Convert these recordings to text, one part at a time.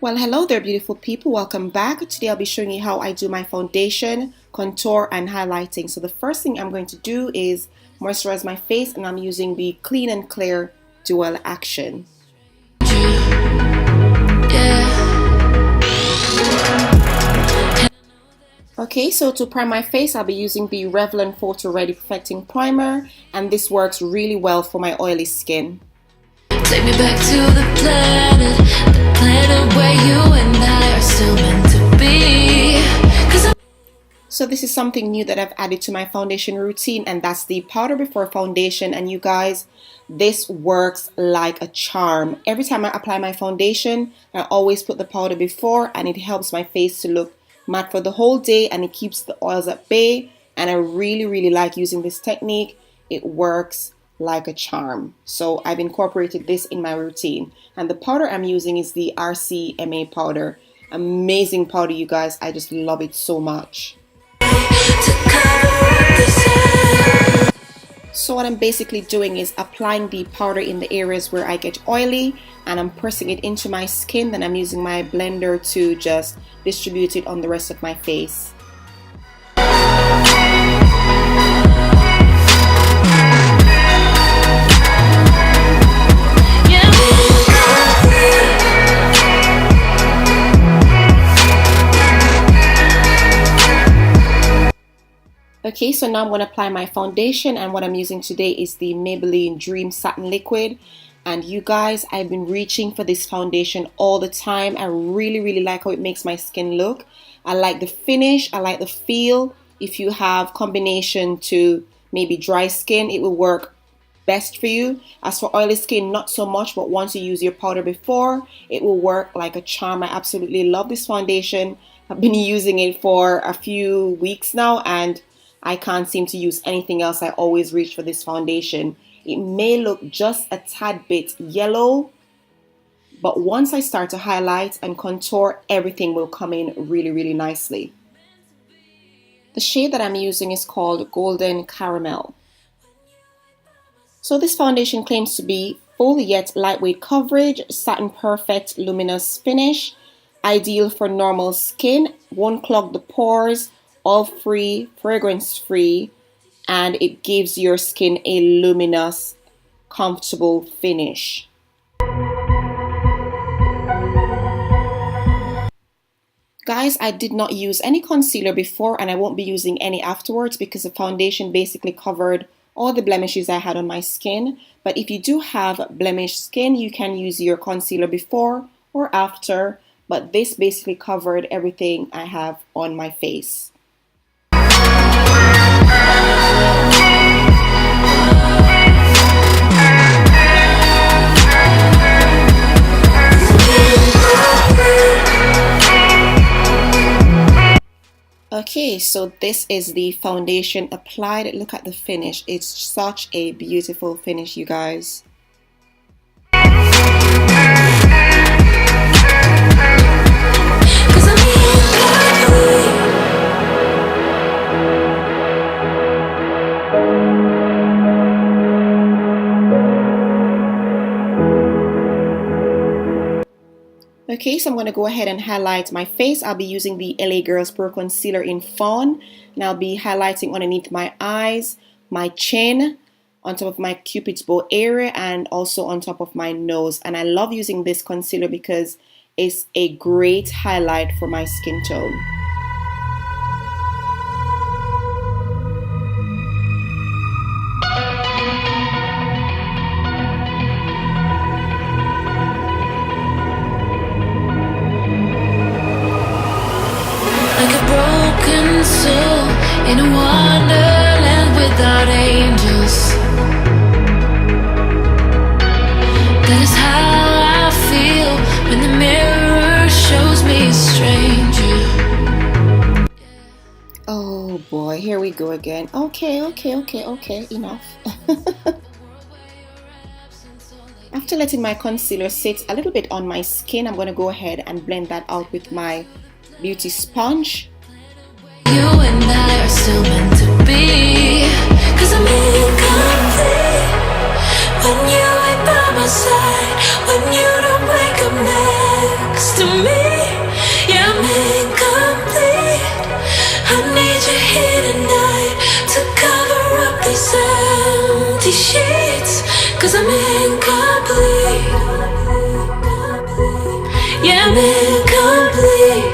Well, hello there, beautiful people. Welcome back. Today I'll be showing you how I do my foundation, contour, and highlighting. So the first thing I'm going to do is moisturize my face, and I'm using the Clean and Clear Dual Action. Okay, so to prime my face, I'll be using the Revlon Photo Ready Perfecting Primer, and this works really well for my oily skin. Take me back to the planet where you and I are still meant to be. So this is something new that I've added to my foundation routine, and that's the powder before foundation. And you guys, this works like a charm. Every time I apply my foundation, I always put the powder before, and it helps my face to look matte for the whole day, and it keeps the oils at bay. And I really like using this technique. It works like a charm. So I've incorporated this in my routine, and the powder I'm using is the RCMA powder. Amazing powder, you guys. I just love it so much. So what I'm basically doing is applying the powder in the areas where I get oily, and I'm pressing it into my skin. Then I'm using my blender to just distribute it on the rest of my face. Okay, so now I'm going to apply my foundation, and what I'm using today is the Maybelline Dream Satin Liquid. And you guys, I've been reaching for this foundation all the time. I really like how it makes my skin look. I like the finish, I like the feel. If you have combination to maybe dry skin, it will work best for you. As for oily skin, not so much, but once you use your powder before, it will work like a charm. I absolutely love this foundation. I've been using it for a few weeks now, and I can't seem to use anything else. I always reach for this foundation. It may look just a tad bit yellow, but once I start to highlight and contour, everything will come in really nicely. The shade that I'm using is called Golden Caramel. So this foundation claims to be full yet lightweight coverage, satin perfect luminous finish, ideal for normal skin, won't clog the pores, oil-free, fragrance-free, and it gives your skin a luminous, comfortable finish. Guys, I did not use any concealer before, and I won't be using any afterwards because the foundation basically covered all the blemishes I had on my skin. But if you do have blemished skin, you can use your concealer before or after, but this basically covered everything I have on my face. Okay, so this is the foundation applied. Look at the finish. It's such a beautiful finish, you guys. Okay, so I'm going to go ahead and highlight my face. I'll be using the LA Girls Pro Concealer in Fawn, and I'll be highlighting underneath my eyes, my chin, on top of my Cupid's bow area, and also on top of my nose. And I love using this concealer because it's a great highlight for my skin tone. Soul in a wonderland without angels. That is how I feel when the mirror shows me straight. we go again. Okay, enough. After letting my concealer sit a little bit on my skin, I'm going to go ahead and blend that out with my beauty sponge. You and I are still meant to be, 'cause I'm incomplete when you ain't by my side, when you don't wake up next to me. Yeah, I'm incomplete. I need you here tonight to cover up these empty sheets, 'cause I'm incomplete. Yeah, I'm incomplete.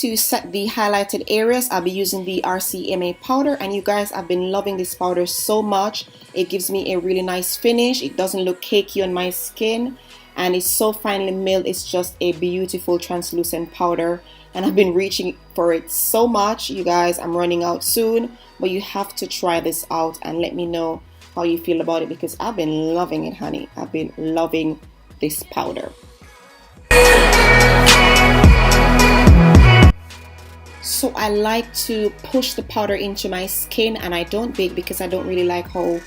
To set the highlighted areas, I'll be using the RCMA powder, and you guys, I've been loving this powder so much. It gives me a really nice finish. It doesn't look cakey on my skin, and it's so finely milled. It's just a beautiful translucent powder, and I've been reaching for it so much. You guys, I'm running out soon, but you have to try this out and let me know how you feel about it, because I've been loving it, honey. I've been loving this powder. So I like to push the powder into my skin, and I don't bake because I don't really like how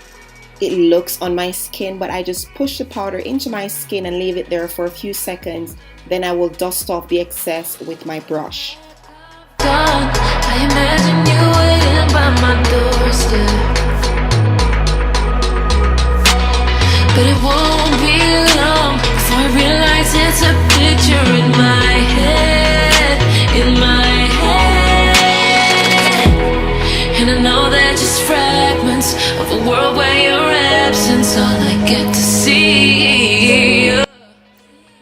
it looks on my skin, but I just push the powder into my skin and leave it there for a few seconds. Then I will dust off the excess with my brush. I imagine you waiting by my doorstep, but it won't be long before I realize it's a picture in my head, in my head. And I know they're just fragments of a world where your absence all I get to see.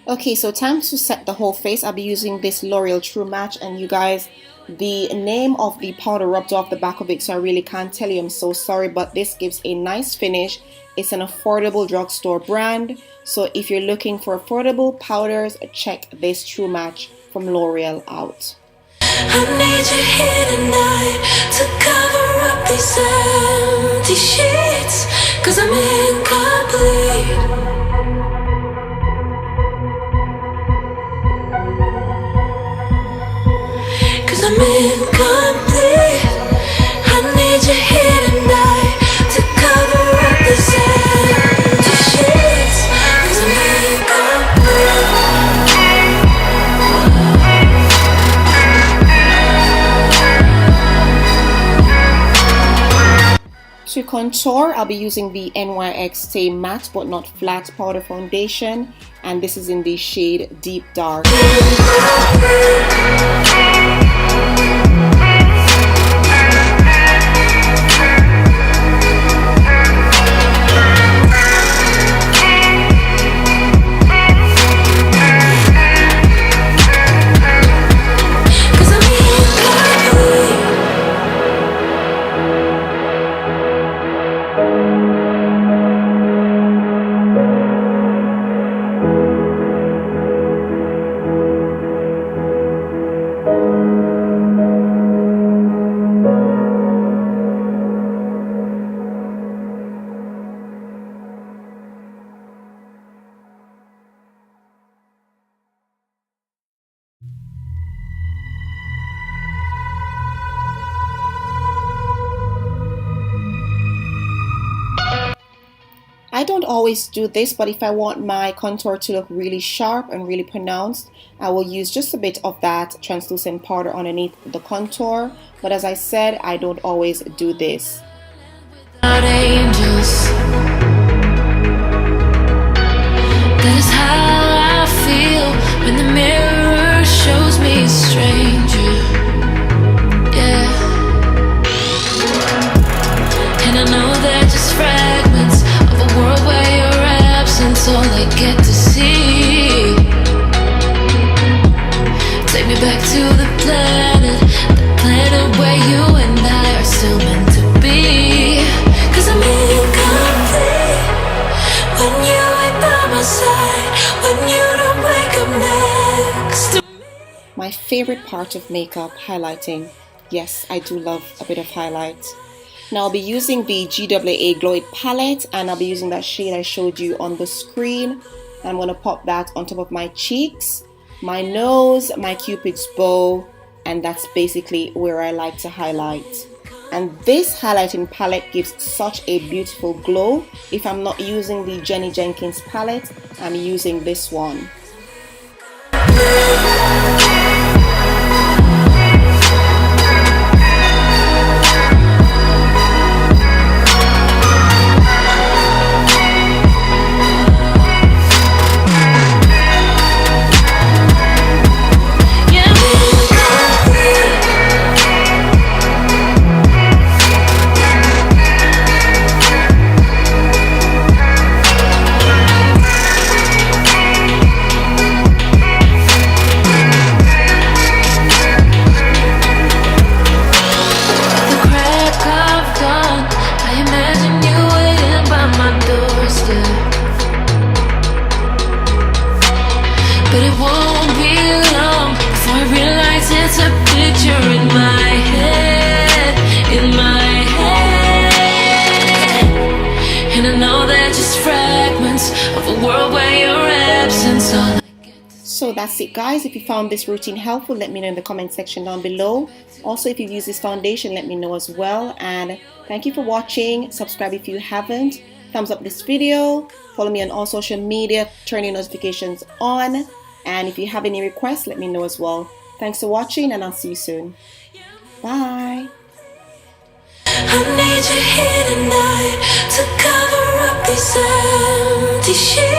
Okay, so time to set the whole face. I'll be using this L'Oreal True Match, and you guys, the name of the powder rubbed off the back of it, so I really can't tell you. I'm so sorry, but this gives a nice finish. It's an affordable drugstore brand, so if you're looking for affordable powders, check this True Match from L'Oreal out. I need you here tonight to cover up these empty sheets, 'cause I'm incomplete. 'Cause I'm incomplete. I need you here tonight to cover up these empty sheets, 'cause I'm incomplete. To contour, I'll be using the NYX Stay Matte but Not Flat Powder Foundation, and this is in the shade Deep Dark. I don't always do this, but if I want my contour to look really sharp and really pronounced, I will use just a bit of that translucent powder underneath the contour. But as I said, I don't always do this. Without angels, that is how I feel when the mirror shows me a stranger. Yeah, and I know they're just fragments of a world where your absence all I get to see. Take me back to the planet where you and I are still meant to be. 'Cause I'm incomplete when you ain't by my side, when you don't wake up next to me. My favorite part of makeup, highlighting. Yes, I do love a bit of highlight. Now I'll be using the GWA Glow It palette, and I'll be using that shade I showed you on the screen. I'm going to pop that on top of my cheeks, my nose, my cupid's bow, and that's basically where I like to highlight. And this highlighting palette gives such a beautiful glow. If I'm not using the Jenny Jenkins palette, I'm using this one. But it won't be long before I realize it's a picture in my head, and I know they're just fragments of a world where your absence all. So that's it, guys. If you found this routine helpful, let me know in the comment section down below. Also, if you've used this foundation, let me know as well. And thank you for watching. Subscribe if you haven't. Thumbs up this video. Follow me on all social media. Turn your notifications on. And if you have any requests, let me know as well. Thanks for watching, and I'll see you soon. Bye. I need you here tonight to cover up these empty sheets.